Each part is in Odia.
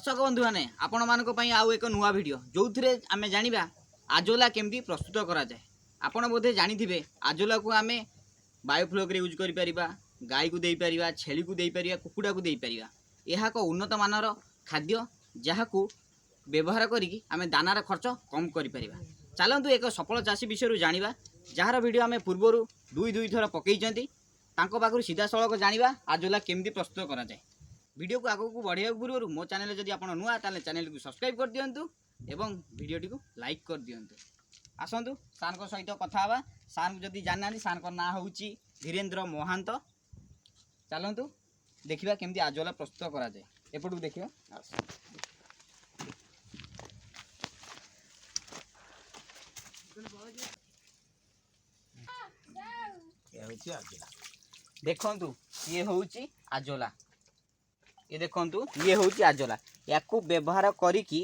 दर्शक बंधु मैंने आपण मान आउ एक नुआ वीडियो जो थे आम जाना आजोला केमती प्रस्तुत करा जाए। आपण बोधे जानी आजोला को आम बायोफ्लॉक यूज कर गाई को दे पारिबा, छेली को दे पारिबा, कुकुड़ा को दे पारिबा। यह एक उन्नत मानर खाद्य जहाँ को व्यवहार करिकी आम दानार खर्च कम कर पारिबा। चलतु एक सफल चाषी विषय जाना जार वीडियो आम पूर्वर दुई थर पकईचंती पाखु सीधा सड़क जाना आजोला केमती प्रस्तुत करा जाए। वीडियो को आगो को बढ़िया पूर्व मो चैनल जदि आप नुआ ताले चैनल को सब्सक्राइब कर दिंतु एवं वीडियोटी को लाइक कर दिंतु। आसतु सार को सहित कथा हवा। सार को जदि जाना सार को ना हूँ धीरेन्द्र महांत। चलतु देखा केमती आजोला प्रस्तुत करा जाए। एपटू देखिए देखु ये हूँ आजोला। ये देखु ये हूँ आजोला। या व्यवहार करिकी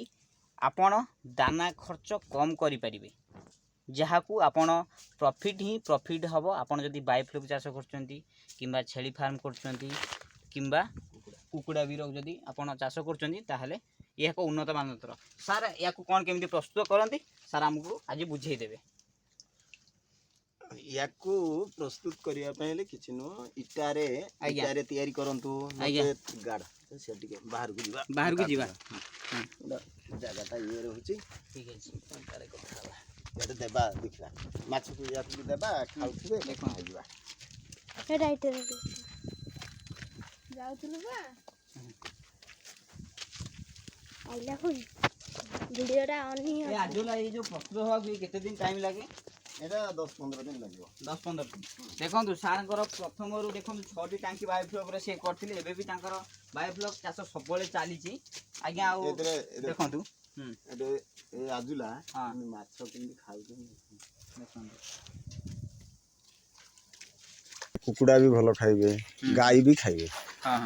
आपण दाना खर्च कम करें जहाँ को आपण प्रॉफिट ही प्रॉफिट हम। आपड़ जदि बायोफ्लॉक चाष कर छेली फार्म कर कुकुड़ा भी जदि आपण चाष कर यह एक उन्नत मानर। सार या कौन केमती प्रस्तुत करती सार आमको आज बुझेदेवे। या प्रस्तुत करने किसी नुह इटारे इटारे तैयारी करंतु गाढ़ से बाहर को जीवा बाहर को जीवा जगहटा ये रही ठीक है देबा देखा माछ को या देबा खाउथिबे देखो जीवा हे राइट जाउथलु बा आइला हुई वीडियोटा ऑन ही ए आजोला ये जो प्रस्तुत होगा केते दिन टाइम लागे? एटा 10-15 दिन लगे। 10-15 दिन देखो सार प्रथम रू देखो 6टी टांकी बायोफ्लॉक रे से करथिले। एबे भी तांकर बायोफ्लॉक चाष सबले चली आज्ञा आ देखो ए आजुला माछ केमि खाउ देखो कुकुड़ा भी भलो खाइबे, गाई भी खाइबे।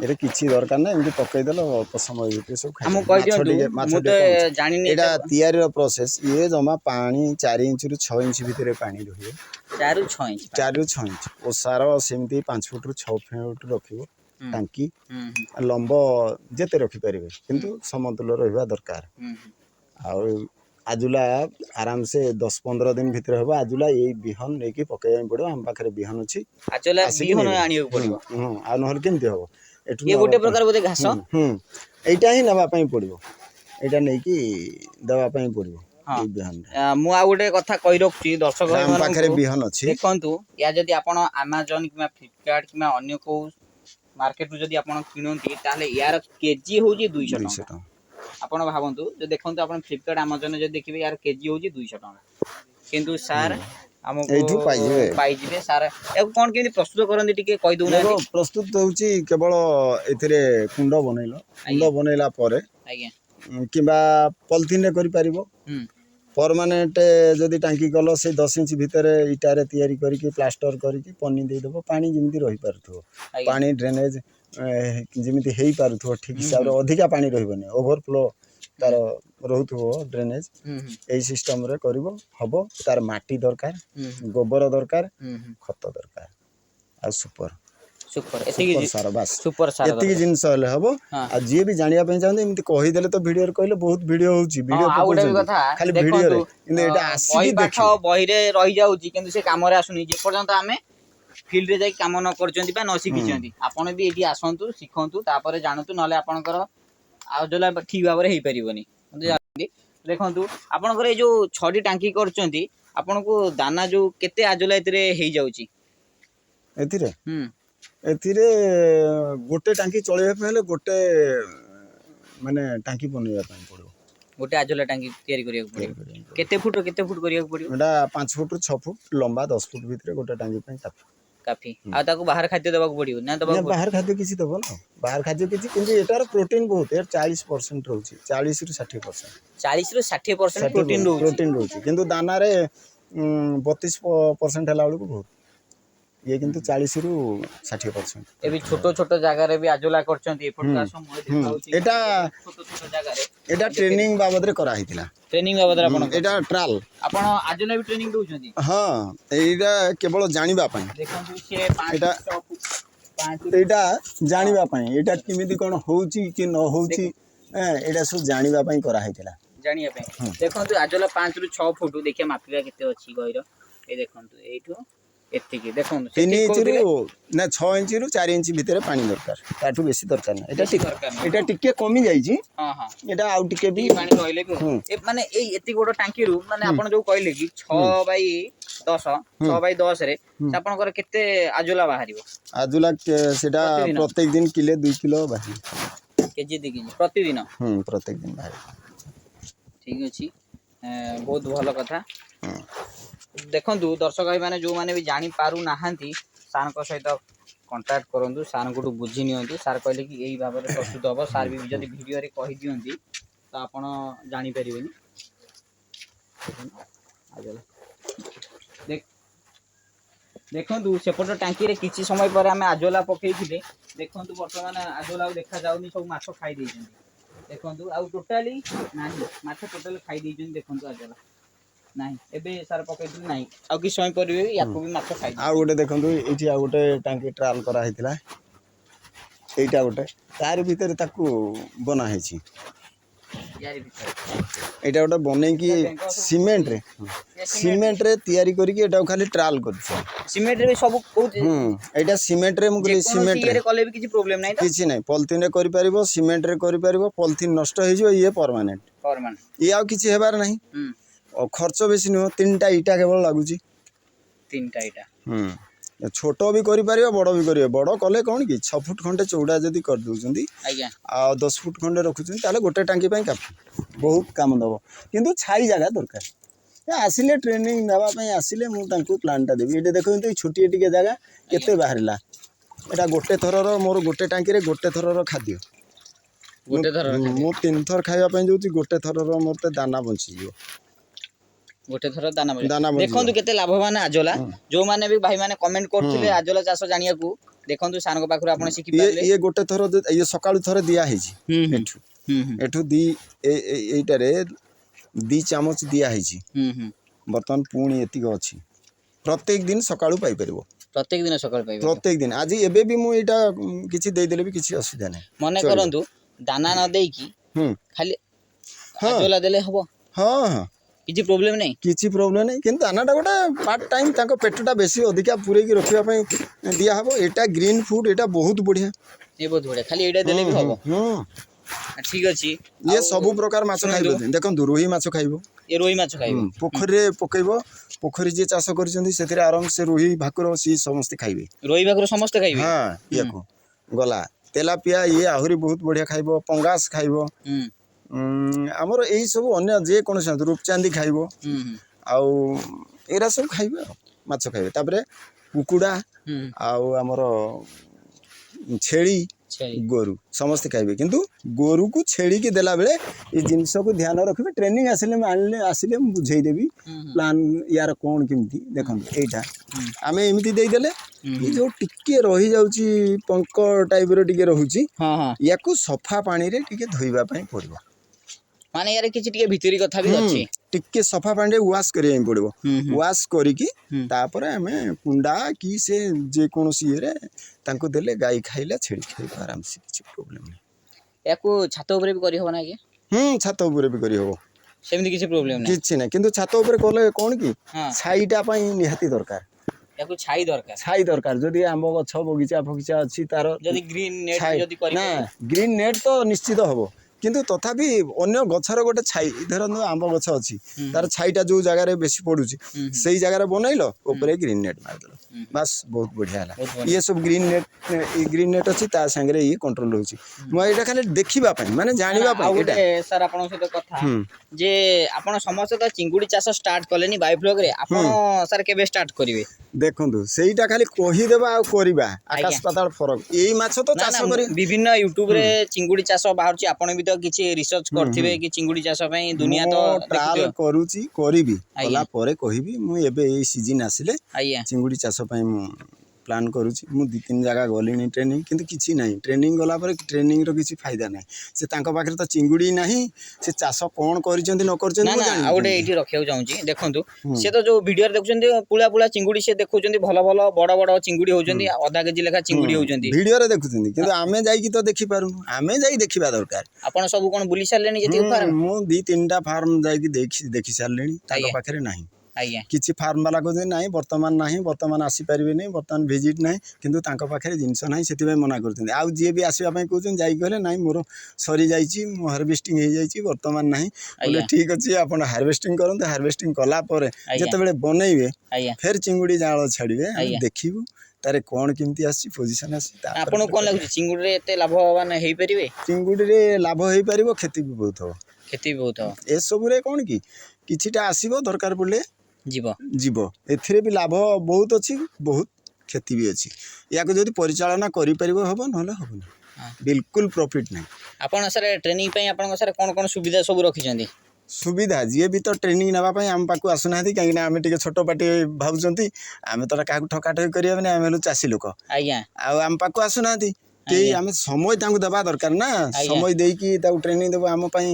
एरे किछि दरकार ना एमि पकई देलो अल्प समय भितर सब खाइ। हम कहि दियो मु तो जानि नै एटा तयारी रो प्रोसेस। ये जमा पानी 4 इंच रु 6 इंच भितर पानी रहिबे। 4 रु 6 इंच 4 रु 6 इंच ओ सार सेमती 5 फुट रु 6 फुट रखिबो टांकी लंब जेते रखि परिबे किंतु समतुल रहिबा दरकार। आ आजुला आराम से 10-15 दिन भीतर हम आजुला ये बिहन लेकिन पकड़ पड़ो। आम पाखे बिहन अच्छी आजुला बिहन आनियो पड़ो। आ नहल केमती हो एठु ये गोटे प्रकार बोले घास एटा ही नबा पई पड़ो। एटा नै कि दवा पई पड़ो ए बिहन। मु आ गोटे कथा कहि रखछि दर्शक भाई मन पाखे बिहन अछि देखंतु या जदी आपण Amazon किमा Flipkart किमा अन्य को मार्केट जदी आपण किनंती ताले यार केजी होजी 200 टका। आपण भावंतु जो देखंतु आपण फ्लिपकार्ट Amazon जे देखिबे यार केजी होजी 200 टका किंतु सार हमको एठु पाइजिबे। सार ए कोन केनी प्रस्तुत करंदी टिके कहि दउ ना। प्रस्तुत होउची केवल एथिरे कुंड बनैला परे आज्ञा किबा पॉलिथीन रे करि परिबो। परमानेंट जदी टांकी गलो से 10 इंच भीतर इटारे तयारी करिकि प्लास्टर करिकि पन्नी दे देबो। पानी जेमिति रहि पारथो पानी ड्रेनेज जेमिति हेई पारथो ठीक हिसाब रे अधिका पानी रहिबने ओवरफ्लो तार रहउथो ड्रेनेज एई सिस्टम रे करिवो हबो। तार माटी दरकार, गोबर दरकार, खत दरकार आ सुपर सार बस सुपर सार एति जिंस हले हबो। आ जे भी जानिया पय चाहते एमिति कहि देले तो वीडियो रे कहले बहुत वीडियो होउची वीडियो खाली वीडियो रे इन एटा आसी देखि बही रे रहि जाउची किंतु से काम रे आसुनी। जे पर्यंत आमे फील्ड रे जाई काम न करचंती बा न सिखिचंती आपण भी एठी आसंतु सिखंतु तापर जानतु नले आपनकर आजोला ठीक भाव रे हेई परिबनी। देखंतु आपनकर ए जो 6टी टांकी करचंती आपन को दाना जो केते आजोला एतरे हेई जाउची एथिरे एथिरे गोटे टांकी चलेबे पहले गोटे माने टांकी बनैया पय पड़ो। गोटे आजोला टांकी तयारी करिया पड़ो। केते फुट करिया पड़ो? एटा 5 फुट 6 फुट लंबा 10 फुट भीतर गोटे टांकी पय काफी। आ ताको बाहर खाद्य देबाक पड़ियो ना दबा बाहर खाद्य किछि दबो ना बाहर खाद्य किछि किंतु एटार प्रोटीन बहुत यार 40% रहउची 40 रु 60%। 40 रु 60% प्रोटीन रहउची किंतु दाना रे 32% हला बेलू बहुत ये किंतु 40 रु 60%। एबी छोटो छोटो जगह रे भी आजोला करचंती एपट का समय देखाउची एटा छोटो छोटो जगह रे एटा ट्रेनिंग बाबद रे करा हितिला। ट्रेनिंग बाबद रे आपण एटा ट्रायल आपण आजोला भी ट्रेनिंग दोउचंती? हां एटा केवल जानिबा पय देखंतु से 5 एटा जानिबा पय एटा किमिति कोन होउची कि न होउची ଏଇଟା ସବୁ ଜାଣିବା ପାଇଁ କରାହେଇଥିଲା। ଜାଣିବା ପାଇଁ ଦେଖନ୍ତୁ ଆଜୋଲା 5 ରୁ 6 ଫୁଟ ଦେଖିବା ମାପିବା କେତେ ଅଛି ଗହିର। ଏଇ ଦେଖନ୍ତୁ ଏଇଠୁ ଏତିକି ଦେଖନ୍ତୁ 3 ଇଞ୍ଚରୁ ନା 6 ଇଞ୍ଚରୁ 4 ଇଞ୍ଚ ଭିତରେ ପାଣି ଦରକାର, ତାଠୁ ବେଶୀ ଦରକାର ନାହିଁ। ଏଇଟା ଟିକେ କମି ଯାଇଛି, ଏଇଟା ଆଉ ଟିକେ ବି ପାଣି ରହିଲେ ବି ମାନେ ଏଇ ଏତିକି ବଡ ଟାଙ୍କିରୁ ମାନେ ଆପଣ ଯୋଉ କହିଲେ କି 6x10 ରେ ଆପଣଙ୍କର କେତେ ଆଜୋଲା ବାହାରିବ? ଆଜୋଲା ସେଟା ପ୍ରତ୍ୟେକ ଦିନ କିଲେ 2 କିଲୋ ବାହାରିବ। କେଜି 2 କେଜି ପ୍ରତିଦିନ? ପ୍ରତ୍ୟେକ ଦିନ ବାହାରିବ। ଠିକ ଅଛି, ବହୁତ ଭଲ କଥା। ଦେଖନ୍ତୁ ଦର୍ଶକ ଭାଇ ମାନେ ଯୋଉମାନେ ବି ଜାଣି ପାରୁନାହାନ୍ତି ସାରଙ୍କ ସହିତ କଣ୍ଟାକ୍ଟ କରନ୍ତୁ, ସାରଙ୍କଠୁ ବୁଝି ନିଅନ୍ତୁ। ସାର୍ କହିଲେ କି ଏଇ ଭାବରେ ପ୍ରସ୍ତୁତ ହବ। ସାର୍ ବି ଯଦି ଭିଡ଼ିଓରେ କହିଦିଅନ୍ତି ତ ଆପଣ ଜାଣିପାରିବେନି। ଦେଖନ୍ତୁ ସେପଟ ଟାଙ୍କିରେ କିଛି ସମୟ ପରେ ଆମେ ଆଜୋଲା ପକେଇଥିଲେ। ଦେଖନ୍ତୁ ବର୍ତ୍ତମାନ ଆଜୋଲା ଆଉ ଦେଖା ଯାଉନି, ସବୁ ମାଛ ଖାଇ ଦେଇଛନ୍ତି। ଦେଖନ୍ତୁ ଆଉ ଟୋଟାଲି ନାହିଁ, ମାଛ ଟୋଟାଲି ଖାଇ ଦେଇଛନ୍ତି। ଦେଖନ୍ତୁ ଆଜୋଲା ନାହିଁ, ଏବେ ସାର ପକେଇଥିଲି ନାହିଁ, ଆଉ କିଛି ସମୟ ପରେ ୟାକୁ ବି ମାଛ ଖାଇ। ଆଉ ଗୋଟେ ଦେଖନ୍ତୁ ଏଇଠି ଆଉ ଗୋଟେ ଟାଙ୍କି ଟ୍ରାଏଲ କରାହେଇଥିଲା, ଏଇଟା ଗୋଟେ ତାରି ଭିତରେ ତାକୁ ବନା ହେଇଛି। ଏଇଟା ଗୋଟେ ବନେଇକି ସିମେଣ୍ଟରେ ତିଆରି କରିକି ଏଟାକୁ ଖାଲି ଟ୍ରାଏଲ କରିଛି। ସିମେଣ୍ଟରେ ବି ସବୁ ଏଇଟା ସିମେଣ୍ଟରେ ମୁଁ କହିଲି ସିମେଣ୍ଟରେ କଲେ ବି କିଛି ପ୍ରୋବ୍ଲେମ ନାହିଁ, କିଛି ନାହିଁ। ପଲିଥିନରେ କରିପାରିବ, ସିମେଣ୍ଟରେ କରିପାରିବ। ପଲିଥିନ ନଷ୍ଟ ହେଇଯିବ, ଇଏ ପରମାନେଣ୍ଟ, ଇଏ ଆଉ କିଛି ହେବାର ନାହିଁ। ଖର୍ଚ୍ଚ ବେଶୀ ନୁହଁ, 3ଟା ଇଟା କେବଳ ଲାଗୁଛି। 3ଟା ଇଟା ଛୋଟ ବି କରିପାରିବ, ବଡ଼ ବି କରିବ। ବଡ଼ କଲେ କ'ଣ କି 6 ଫୁଟ ଖଣ୍ଡେ ଚଉଡ଼ା ଯଦି କରିଦେଉଛନ୍ତି ଆଉ 10 ଫୁଟ ଖଣ୍ଡେ ରଖୁଛନ୍ତି, ତାହେଲେ ଗୋଟେ ଟାଙ୍କି ପାଇଁ କାଫି, ବହୁତ କାମ ଦେବ। କିନ୍ତୁ ଛାଇ ଜାଗା ଦରକାର। ଆସିଲେ ଟ୍ରେନିଂ ଦେବା ପାଇଁ ଆସିଲେ ମୁଁ ତାଙ୍କୁ ପ୍ଲାନ୍ଟା ଦେବି। ଏଇଟା ଦେଖନ୍ତୁ ଏଇ ଛୋଟିଏ ଟିକେ ଜାଗା କେତେ ବାହାରିଲା। ଏଇଟା ଗୋଟେ ଥରର ମୋର ଗୋଟେ ଟାଙ୍କିରେ ଗୋଟେ ଥରର ଖାଦ୍ୟ। ମୁଁ 3 ଥର ଖାଇବା ପାଇଁ ଯାଉଛି, ଗୋଟେ ଥରର ମୋତେ ଦାନା ବଞ୍ଚିଯିବ। ଗୋଟେ ଥର ଦାନା ଦେଖନ୍ତୁ କେତେ ଲାଭବାନ ଆଜୋଲା। ଯୋଉମାନେ ବି ଭାଇ ମାନେ କମେଣ୍ଟ କରୁଥିଲେ ଆଜୋଲା ଚାଷ ଜାଣିବାକୁ, ଦେଖନ୍ତୁ ସାରଙ୍କ ପାଖରୁ ଆପଣ ଶିଖି ପାରିଲେ। ଇଏ ଗୋଟେ ଥର ଇଏ ସକାଳୁ ଥରେ ଦିଆ ହେଇଛି। ଏଠୁ ଏଇଟାରେ 2 ଚାମଚ ଦିଆ ହେଇଛି। ବର୍ତ୍ତମାନ ପୁଣି ଏତିକି ଅଛି। ପ୍ରତ୍ୟେକ ଦିନ ସକାଳୁ ପାଇପାରିବ। ପ୍ରତ୍ୟେକ ଦିନ ସକାଳୁ ପାଇପାରିବ। ପ୍ରତ୍ୟେକ ଦିନ। ଆଜି ଏବେ ବି ମୁଁ ଏଇଟା କିଛି ଦେଇଦେଲେ ବି କିଛି ଅସୁବିଧା ନାହିଁ। ମନେ କରନ୍ତୁ ଦାନା ନ ଦେଇକି ଖାଲି ଆଜୋଲା ଦେଲେ ହବ? କିଛି ପ୍ରୋବ୍ଲେମ ନାହିଁ, କିଛି ପ୍ରୋବ୍ଲେମ ନାହିଁ। କିନ୍ତୁ ଦାନାଟା ଗୋଟେ ପାର୍ଟ ଟାଇମ୍, ତାଙ୍କ ପେଟଟା ବେଶୀ ଅଧିକା ପୂରେଇକି ରଖିବା ପାଇଁ ଦିଆହବ। ଏଇଟା ଗ୍ରୀନ୍ ଫୁଡ୍, ଏଇଟା ବହୁତ ବଢ଼ିଆ। ବହୁତ ବଢ଼ିଆ, ଖାଲି ଏଇଟା ଦେଲେ ବି ହବ। ଠିକ ଅଛି, ଇଏ ସବୁ ପ୍ରକାର ମାଛ ଖାଇବ। ଦେଖନ୍ତୁ ରୋହି ମାଛ ଖାଇବ, ରୋହି ମାଛ ଖାଇବ। ପୋଖରୀରେ ପକେଇବ, ପୋଖରୀ ଯିଏ ଚାଷ କରିଛନ୍ତି ସେଥିରେ ଆରାମସେ ରୋହି ଭାକୁର ସିଏ ସମସ୍ତେ ଖାଇବେ। ରୋହି ଭାକୁର ସମସ୍ତେ ଖାଇବେ। ଇଏକୁ ଗଲା ତେଲାପିଆ, ଇଏ ଆହୁରି ବହୁତ ବଢ଼ିଆ ଖାଇବ। ପଙ୍ଗାସ ଖାଇବ। ଆମର ଏଇ ସବୁ ଅନ୍ୟ ଯେକୌଣସି ରୂପଚାନ୍ଦି ଖାଇବ। ଆଉ ଏଇରା ସବୁ ଖାଇବେ, ଆଉ ମାଛ ଖାଇବେ। ତାପରେ କୁକୁଡ଼ା ଆଉ ଆମର ଛେଳି, ଗୋରୁ ସମସ୍ତେ ଖାଇବେ। କିନ୍ତୁ ଗୋରୁକୁ ଛେଳିକି ଦେଲା ବେଳେ ଏଇ ଜିନିଷକୁ ଧ୍ୟାନ ରଖିବେ। ଟ୍ରେନିଂ ଆସିଲେ ମୁଁ ବୁଝେଇଦେବି ପ୍ଲାନ୍ ୟାର କ'ଣ କେମିତି। ଦେଖନ୍ତୁ ଏଇଟା ଆମେ ଏମିତି ଦେଇଦେଲେ, ଏ ଯୋଉ ଟିକେ ରହିଯାଉଛି ପଙ୍କ ଟାଇପର ଟିକେ ରହୁଛି, ୟାକୁ ସଫା ପାଣିରେ ଟିକେ ଧୋଇବା ପାଇଁ ପଡ଼ିବ। ମାନେ ୟାର କିଛି ଟିକେ ଭିତରି କଥା ବି ଅଛି, ଟିକେ ସଫା ପାଣିରେ ୱାଶ କରିବା ପାଇଁ ପଡ଼ିବ। ୱାଶ କରିକି ତାପରେ ଆମେ କୁଣ୍ଡା କି ସେ ଯେକୌଣସି ଇଏରେ ତାଙ୍କୁ ଦେଲେ, ଗାଈ ଖାଇଲା, ଛେଳି ଖାଇବ ଆରାମସେ, କିଛି ପ୍ରୋବ୍ଲେମ ନାହିଁ। ୟାକୁ ଛାତ ଉପରେ ବି କରିହବ ନା ଆଜ୍ଞା? ଛାତ ଉପରେ ବି କରିହବ, ସେମିତି କିଛି ପ୍ରୋବ୍ଲେମ ନାହିଁ। କିଛି ନାହିଁ। କିନ୍ତୁ ଛାତ ଉପରେ କଲେ କ'ଣ କି ଛାଇଟା ପାଇଁ ନିହାତି ଦରକାର। ୟାକୁ ଛାଇ ଦରକାର, ଛାଇ ଦରକାର। ଯଦି ଆମ୍ବ ଗଛ ବଗିଚା ଫଗିଚା ଅଛି, ତାର ଯଦି ଗ୍ରୀନ ନେଟ୍ ଯଦି ଗ୍ରୀନ ନେଟ୍ ତ ନିଶ୍ଚିତ ହବ। କିନ୍ତୁ ତଥାପି ଅନ୍ୟ ଗଛର ଗୋଟେ ଛାଇ, ଧରନ୍ତୁ ଆମ୍ବ ଗଛ ଅଛି, ତାର ଛାଇଟା ଯୋଉ ଜାଗାରେ ବେଶୀ ପଡୁଛି ସେଇ ଜାଗାରେ ବନେଇଲ, ଉପରେ ଗ୍ରୀନ୍ ନେଟ୍ ମାରିଦେଲ, ବାସ୍ ବହୁତ ବଢିଆ ହେଲା। ଇଏ ସବୁ ଗ୍ରୀନ୍ ନେଟ୍ ଅଛି, ତା ସାଙ୍ଗରେ ଇଏ କଣ୍ଟ୍ରୋଲ ହଉଛି। ମୁଁ ଏଇଟା ଖାଲି ଦେଖିବା ପାଇଁ, ମାନେ ଜାଣିବା ପାଇଁ। ଏଇଟା ସାର୍ ଆପଣଙ୍କ ସହିତ କଥା ଯେ ଆପଣ ସମସ୍ତେ ତ ଚିଙ୍ଗୁଡି ଚାଷ ଷ୍ଟାର୍ଟ କଲେନି ବାୟୋଫ୍ଲଗରେ, ଆପଣ ସାର୍ କେବେ ଷ୍ଟାର୍ଟ କରିବେ? ଦେଖନ୍ତୁ ସେଇଟା ଖାଲି କହିଦେବା ଆଉ କରିବା ଆକାଶ ପାତାଳ ଫରକ। ଏଇ ମାଛ ତ ଚାଷ କରି ବିଭିନ୍ନ ୟୁଟ୍ୟୁବରେ ଚିଙ୍ଗୁଡି ଚାଷ ବାହାରୁଛି, ଆପଣ ବି ତ କିଛି ରିସର୍ଚ୍ଚ କରିଥିବେ କି ଚିଙ୍ଗୁଡି ଚାଷ ପାଇଁ? ଦୁନିଆ ତ ଟ୍ରାଏଲ କରୁଛି, କରିବି, କଲା ପରେ କହିବି। ମୁଁ ଏବେ ଏଇ ସିଜିନ୍ ଆସିଲେ ଚିଙ୍ଗୁଡି ଚାଷ ପାଇଁ ମୁଁ ପ୍ଲାନ୍ କରୁଛି। ମୁଁ 2-3 ଜାଗା ଗଲିଣି ଟ୍ରେନିଂ, କିନ୍ତୁ କିଛି ନାହିଁ। ଟ୍ରେନିଂ ଗଲା ପରେ ଟ୍ରେନିଂର କିଛି ଫାଇଦା ନାହିଁ। ସେ ତାଙ୍କ ପାଖରେ ତ ଚିଙ୍ଗୁଡ଼ି ନାହିଁ, ସେ ଚାଷ କ'ଣ କରିଛନ୍ତି ନ କରିଛନ୍ତି ମୁଁ ଜାଣିନି। ଆଉ ଗୋଟେ ଏଇଠି ରଖିବାକୁ ଚାହୁଁଛି, ଦେଖନ୍ତୁ ସେ ତ ଯୋଉ ଭିଡ଼ିଓରେ ଦେଖୁଛନ୍ତି ପୁଳା ପୁଳା ଚିଙ୍ଗୁଡ଼ି ସେ ଦେଖୁଛନ୍ତି, ଭଲ ଭଲ ବଡ଼ ବଡ଼ ଚିଙ୍ଗୁଡ଼ି ହଉଛନ୍ତି, ଅଧା କେଜି ଲେଖା ଚିଙ୍ଗୁଡ଼ି ହଉଛନ୍ତି ଭିଡ଼ିଓରେ ଦେଖୁଛନ୍ତି, କିନ୍ତୁ ଆମେ ଯାଇକି ତ ଦେଖିପାରୁନୁ। ଆମେ ଯାଇ ଦେଖିବା ଦରକାର। ଆପଣ ସବୁ କ'ଣ ବୁଲି ସାରିଲେଣି ଯେତିକି ଫାର୍ମ? ମୁଁ 2-3ଟା ଫାର୍ମ ଯାଇକି ଦେଖି ସାରିଲିଣି, ତାଙ୍କ ପାଖରେ ନାହିଁ। ଆଜ୍ଞା କିଛି ଫାର୍ମ ବାଲା କହୁଛନ୍ତି ନାହିଁ ବର୍ତ୍ତମାନ ଆସିପାରିବେନି, ବର୍ତ୍ତମାନ ଭିଜିଟ୍ ନାହିଁ, କିନ୍ତୁ ତାଙ୍କ ପାଖରେ ଜିନିଷ ନାହିଁ, ସେଥିପାଇଁ ମନା କରୁଛନ୍ତି। ଆଉ ଯିଏ ବି ଆସିବା ପାଇଁ କହୁଛନ୍ତି ଯାଇକି କହିଲେ ନାହିଁ ମୋର ସରିଯାଇଛି, ମୁଁ ହାର୍ଭେଷ୍ଟିଂ ହେଇଯାଇଛି, ବର୍ତ୍ତମାନ ନାହିଁ। ବୋଲେ ଠିକ୍ ଅଛି, ଆପଣ ହାର୍ଭେଷ୍ଟିଂ କରନ୍ତୁ। ହାର୍ଭେଷ୍ଟିଂ କଲା ପରେ ଯେତେବେଳେ ବନେଇବେ ଫେର ଚିଙ୍ଗୁଡ଼ି ଜାଳ ଛାଡ଼ିବେ, ଆମେ ଦେଖିବୁ ତାର କ'ଣ କେମିତି ଆସିଛି, ପୋଜିସନ୍ ଆସିଛି। ଆପଣଙ୍କୁ କ'ଣ ଲାଗୁଛି ଚିଙ୍ଗୁଡ଼ିରେ ଏତେ ଲାଭବାନ ହେଇପାରିବେ? ଚିଙ୍ଗୁଡ଼ିରେ ଲାଭ ହେଇପାରିବ, କ୍ଷତି ବି ବହୁତ ହେବ। କ୍ଷତି ବି ବହୁତ ହେବ। ଏସବୁରେ କ'ଣ କି କିଛିଟା ଆସିବ, ଦରକାର ପଡ଼ିଲେ ଯିବ। ଏଥିରେ ବି ଲାଭ ବହୁତ ଅଛି, ବହୁତ କ୍ଷତି ବି ଅଛି। ୟାକୁ ଯଦି ପରିଚାଳନା କରିପାରିବ ହେବ, ନହେଲେ ହେବନି। ବିଲକୁଲ ପ୍ରଫିଟ୍ ନାହିଁ। ଆପଣ ସାର୍ ଟ୍ରେନିଂ ପାଇଁ ଆପଣଙ୍କ ସାର୍ କ'ଣ ସୁବିଧା ସବୁ ରଖିଛନ୍ତି? ସୁବିଧା ଯିଏ ବି ତ ଟ୍ରେନିଂ ନେବା ପାଇଁ ଆମ ପାଖକୁ ଆସୁନାହାନ୍ତି, କାହିଁକିନା ଆମେ ଟିକେ ଛୋଟ ପାଟି ଭାବୁଛନ୍ତି। ଆମେ ତ କାହାକୁ ଠକାଠକି କରିବାନି, ଆମେ ହେଲୁ ଚାଷୀ ଲୋକ। ଆଉ ଆମ ପାଖକୁ ଆସୁନାହାନ୍ତି କେହି। ଆମେ ସମୟ ତାଙ୍କୁ ଦେବା ଦରକାର ନା, ସମୟ ଦେଇକି ତାକୁ ଟ୍ରେନିଂ ଦେବୁ। ଆମ ପାଇଁ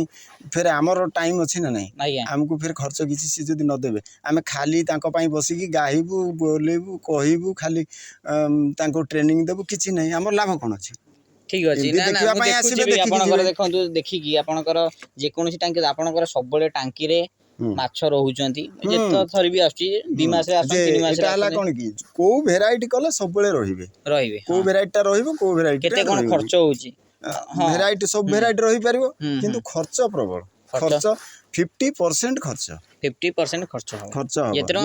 ଫେରେ ଆମର ଟାଇମ୍ ଅଛି ନା ନାହିଁ, ଆମକୁ ଫେରେ ଖର୍ଚ୍ଚ କିଛି ସିଏ ଯଦି ନ ଦେବେ, ଆମେ ଖାଲି ତାଙ୍କ ପାଇଁ ବସିକି ଗାଇବୁ, ବୋଲେଇବୁ, କହିବୁ, ଖାଲି ତାଙ୍କୁ ଟ୍ରେନିଂ ଦେବୁ, କିଛି ନାହିଁ। ଆମର ଲାଭ କ'ଣ ଅଛି? ଠିକ୍ ଅଛି। ଆପଣଙ୍କର ଦେଖନ୍ତୁ, ଦେଖିକି ଆପଣଙ୍କର ଯେକୌଣସି ଟାଙ୍କି, ଆପଣଙ୍କର ସବୁବେଳେ ଟାଙ୍କିରେ ମାଛ ରହୁଛନ୍ତି, ଯେତେ ଥର ବି ଆସୁଛି, 2 ମାସରେ ଆସୁଛି, 3 ମାସରେ ହେଲା କ'ଣ କି କୋଉ ଭେରାଇଟି କଲେ ସବୁବେଳେ ରହିବେ। କୋଉ ଭେରାଇଟିଟା ରହିବ, କୋଉ ଭେରାଇଟି କେତେ କ'ଣ ଖର୍ଚ୍ଚ ହଉଛି, ଭେରାଇଟି ସବୁ ଭେରାଇଟି ରହିପାରିବ, କିନ୍ତୁ ଖର୍ଚ୍ଚ ପ୍ରବଳ। ଖର୍ଚ୍ଚ 50% ଖର୍ଚ୍ଚ 50% ଖର୍ଚ୍ଚ ହେବ।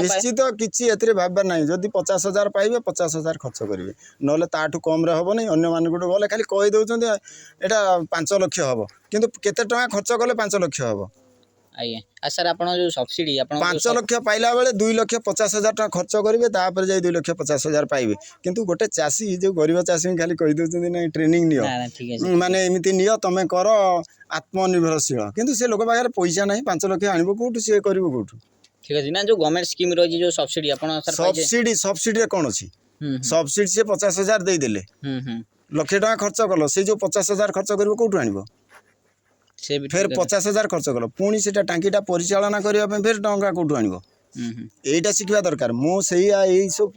ନିଶ୍ଚିତ, କିଛି ଏଥିରେ ଭାବିବାର ନାହିଁ। ଯଦି 50,000 ପାଇବେ, 50,000 ଖର୍ଚ୍ଚ କରିବେ, ନହେଲେ ତାଠୁ କମ୍ରେ ହେବନି। ଅନ୍ୟମାନଙ୍କୁ ଗଲେ ଖାଲି କହିଦେଉଛନ୍ତି ଏଇଟା 5 ଲକ୍ଷ ହେବ, କିନ୍ତୁ କେତେ ଟଙ୍କା ଖର୍ଚ୍ଚ କଲେ 5 ଲକ୍ଷ ହେବ? ସାର୍ ଆପଣ ଯେଉଁ ସବସିଡ଼ି 5 ଲକ୍ଷ ପାଇଲା ବେଳେ 2,50,000 ଟଙ୍କା ଖର୍ଚ୍ଚ କରିବେ, ତାପରେ ଯାଇ 2,50,000 ପାଇବେ। କିନ୍ତୁ ଗୋଟେ ଚାଷୀ, ଯେଉଁ ଗରିବ ଚାଷୀ ଖାଲି କହିଦେଉଛନ୍ତି ନାଇଁ ଟ୍ରେନିଂ ନିଅ, ମାନେ ଏମିତି ନିଅ, ତମେ କର, ଆତ୍ମନିର୍ଭରଶୀଳ। କିନ୍ତୁ ସେ ଲୋକ ପାଖରେ ପଇସା ନାହିଁ, 5 ଲକ୍ଷ ଆଣିବ କୋଉଠୁ, ସିଏ କରିବ କୋଉଠୁ? ଠିକ୍ ଅଛି ନା, ଯେଉଁ ଗଭର୍ଣ୍ଣମେଣ୍ଟ ସ୍କିମ୍ ରହିଛି, ଯେଉଁ ସବସିଡ଼ି ଆପଣ ସବସିଡ଼ିରେ କ'ଣ ଅଛି? ସବସିଡ଼ି ସେ 50,000 ଦେଇଦେଲେ, ଲକ୍ଷେ ଟଙ୍କା ଖର୍ଚ୍ଚ କଲ, ସେ ଯେଉଁ 50,000 ଖର୍ଚ୍ଚ କରିବ କୋଉଠୁ ଆଣିବ? ଫେର 50,000 ଖର୍ଚ୍ଚ କଲ, ପୁଣି ସେଟା ଟାଙ୍କିଟା ପରିଚାଳନା କରିବା ପାଇଁ ଫେର ଟଙ୍କା କୋଉଠୁ ଆଣିବ? এইটা শিখিবা দরকার। মু সেইয়া এই সব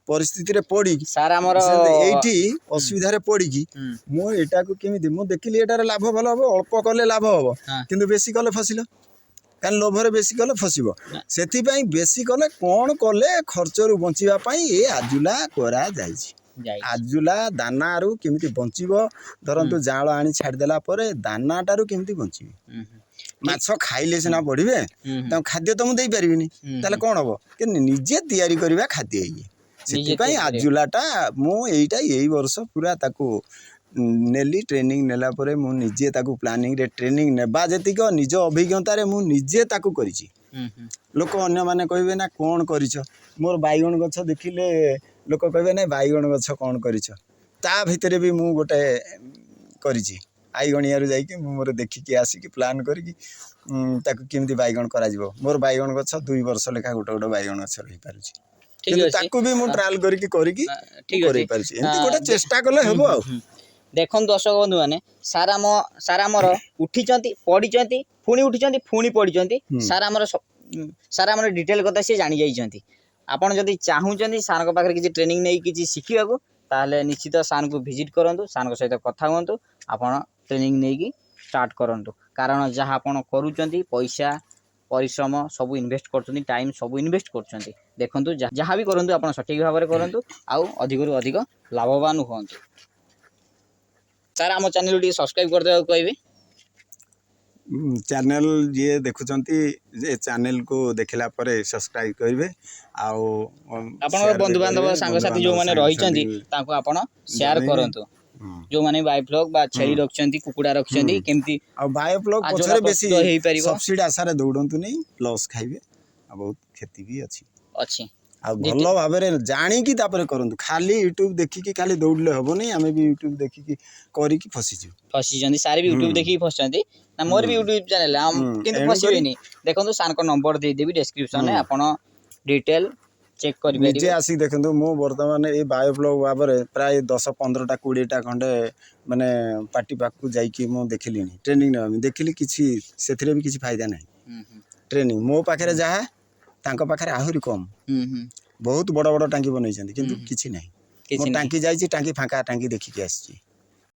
পরিস্থিতিরে পড়িকি স্যার আমার এইটি অসুবিধারে পড়িকি মু এটাকে কেমিতি মু দেখিলি এটার লাভ ভালো হব, অল্প কলে লাভ হব, কিন্তু বেশি কলে ফসিল, কারণ লোভরে বেশি কলে ফসিব। সেথিপাই বেশি কলে কোন কলে খরচরু বঞ্চিবা পাই এ আজুলা করা যাইছি। আজুলা দানারু কেমিতি বঞ্চিব, ধরন্তু জাল আনি ছাড়িদেলা পরে দানাটারু কেমিতি বঞ্চিবে। মাছ খাইলে সিনা বড়িবে, তাଙ୍କୁ ଖାଦ୍ୟ ତ ମୁଁ ଦେଇପାରିବିନି, ତାହେଲେ କ'ଣ ହବ? କି ନିଜେ ତିଆରି କରିବା ଖାଦ୍ୟ ଇଏ। ସେଥିପାଇଁ ଆଜୁଲାଟା ମୁଁ ଏଇଟା ଏଇ ବର୍ଷ ପୁରା ତାକୁ ନେଲି। ଟ୍ରେନିଂ ନେଲା ପରେ ମୁଁ ନିଜେ ତାକୁ ପ୍ଲାନିଂରେ ଟ୍ରେନିଂ ନେବା ଯେତିକ ନିଜ ଅଭିଜ୍ଞତାରେ ମୁଁ ନିଜେ ତାକୁ କରିଛି। ଲୋକ ଅନ୍ୟମାନେ କହିବେ ନା କ'ଣ କରିଛ, ମୋର ବାଇଗଣ ଗଛ ଦେଖିଲେ ଲୋକ କହିବେ ନାଇଁ ବାଇଗଣ ଗଛ କ'ଣ କରିଛ, ତା ଭିତରେ ବି ମୁଁ ଗୋଟେ କରିଛି। ଆଇଗଣିଆରୁ ଯାଇକି ମୁଁ ମୋର ଦେଖିକି ଆସିକି ପ୍ଲାନ୍ କରିକି ତାକୁ କେମିତି ବାଇଗଣ କରାଯିବ। ମୋର ବାଇଗଣ ଗଛ 2 ବର୍ଷ ଲେଖା ଗୋଟେ ଗୋଟେ ବାଇଗଣ ଗଛ ରହିପାରୁଛି, କିନ୍ତୁ ତାକୁ ବି ମୁଁ ଟ୍ରାଏଲ୍ କରିକି କରେଇ ପାରୁଛି। ଏମିତି ଗୋଟେ ଚେଷ୍ଟା କଲେ ହେବ। ଆଉ ଦେଖନ୍ତୁ ଦର୍ଶକ ବନ୍ଧୁମାନେ, ସାର୍ ଆମର ଉଠିଛନ୍ତି, ପଡ଼ିଛନ୍ତି, ପୁଣି ଉଠିଛନ୍ତି, ପୁଣି ପଡ଼ିଛନ୍ତି। ସାର୍ ଆମର ଡିଟେଲ୍ କଥା ସିଏ ଜାଣି ଯାଇଛନ୍ତି। ଆପଣ ଯଦି ଚାହୁଁଛନ୍ତି ସାର୍ଙ୍କ ପାଖରେ କିଛି ଟ୍ରେନିଂ ନେଇ କିଛି ଶିଖିବାକୁ, ତାହେଲେ ନିଶ୍ଚିତ ସାର୍ଙ୍କୁ ଭିଜିଟ୍ କରନ୍ତୁ, ସାର୍ଙ୍କ ସହିତ କଥା ହୁଅନ୍ତୁ, ଆପଣ ଟ୍ରେନିଂ ନେଇକି ଷ୍ଟାର୍ଟ କରନ୍ତୁ। କାରଣ ଯାହା ଆପଣ କରୁଛନ୍ତି, ପଇସା ପରିଶ୍ରମ ସବୁ ଇନଭେଷ୍ଟ କରୁଛନ୍ତି, ଟାଇମ୍ ସବୁ ଇନଭେଷ୍ଟ କରୁଛନ୍ତି। ଦେଖନ୍ତୁ ଯାହା ବି କରନ୍ତୁ ଆପଣ ସଠିକ୍ ଭାବରେ କରନ୍ତୁ, ଆଉ ଅଧିକରୁ ଅଧିକ ଲାଭବାନ ହୁଅନ୍ତୁ। ସାର୍ ଆମ ଚ୍ୟାନେଲ୍ ଟିକେ ସବସ୍କ୍ରାଇବ୍ କରିଦେବାକୁ କହିବେ। ଚ୍ୟାନେଲ୍ ଯିଏ ଦେଖୁଛନ୍ତି ଏ ଚ୍ୟାନେଲ୍କୁ ଦେଖିଲା ପରେ ସବସ୍କ୍ରାଇବ୍ କରିବେ। ଆଉ ଆପଣଙ୍କର ବନ୍ଧୁବାନ୍ଧବ ସାଙ୍ଗସାଥି ଯେଉଁମାନେ ରହିଛନ୍ତି ତାଙ୍କୁ ଆପଣ ସେୟାର କରନ୍ତୁ। ଯେଉଁମାନେ ବାୟୋଫ୍ଲକ୍ ବା ଛେଳି ରଖିଛନ୍ତି, କୁକୁଡ଼ା ରଖିଛନ୍ତି, କେମିତି ଆଉ ବାୟୋଫ୍ଲକ୍ ପଛରେ ବେଶୀ ହେଇପାରିବ, ସବସିଡି ଆଶାରେ ଦୌଡ଼ନ୍ତୁନି, ଲସ୍ ଖାଇବେ, ଆଉ ବହୁତ କ୍ଷତି ବି ଅଛି। ଆଉ ଭଲ ଭାବରେ ଜାଣିକି ତାପରେ କରନ୍ତୁ। ଖାଲି ୟୁଟ୍ୟୁବ ଦେଖିକି ଖାଲି ଦୌଡ଼ିଲେ ହବନି। ଆମେ ବି ୟୁଟ୍ୟୁବ ଦେଖିକି କରିକି ଫସିଛନ୍ତି। ସାର୍ ବି ୟୁଟ୍ୟୁବ ଦେଖିକି ଫସିଛନ୍ତି ନା, ମୋର ବି ୟୁଟ୍ୟୁବ ଚ୍ୟାନେଲ୍, କିନ୍ତୁ ଫସିବେନି। ଦେଖନ୍ତୁ ସାର୍ଙ୍କ ନମ୍ବର ଦେଇଦେବି ଡେସ୍କ୍ରିପସନରେ, ଆପଣ ଡିଟେଲ୍ चेक कर निजे आसिक देखंतु मु वर्तमान ए बायोफ्लॉग भाବରେ प्राय 10-15टा 20टा खंडे माने पार्टी पाक को जाइकी मु देखिली ट्रेनिंग ने देखिली किछि सेथिरे भी किछि फायदा नहीं ट्रेनिंग मो पाखरे जहा तांको पाखरे आहुरी कम बहुत बड़ बड़ टांकी बनै छथि किंतु किछि नहीं मो टांकी जाइछि टांकी फांका टांकी देखि के आछि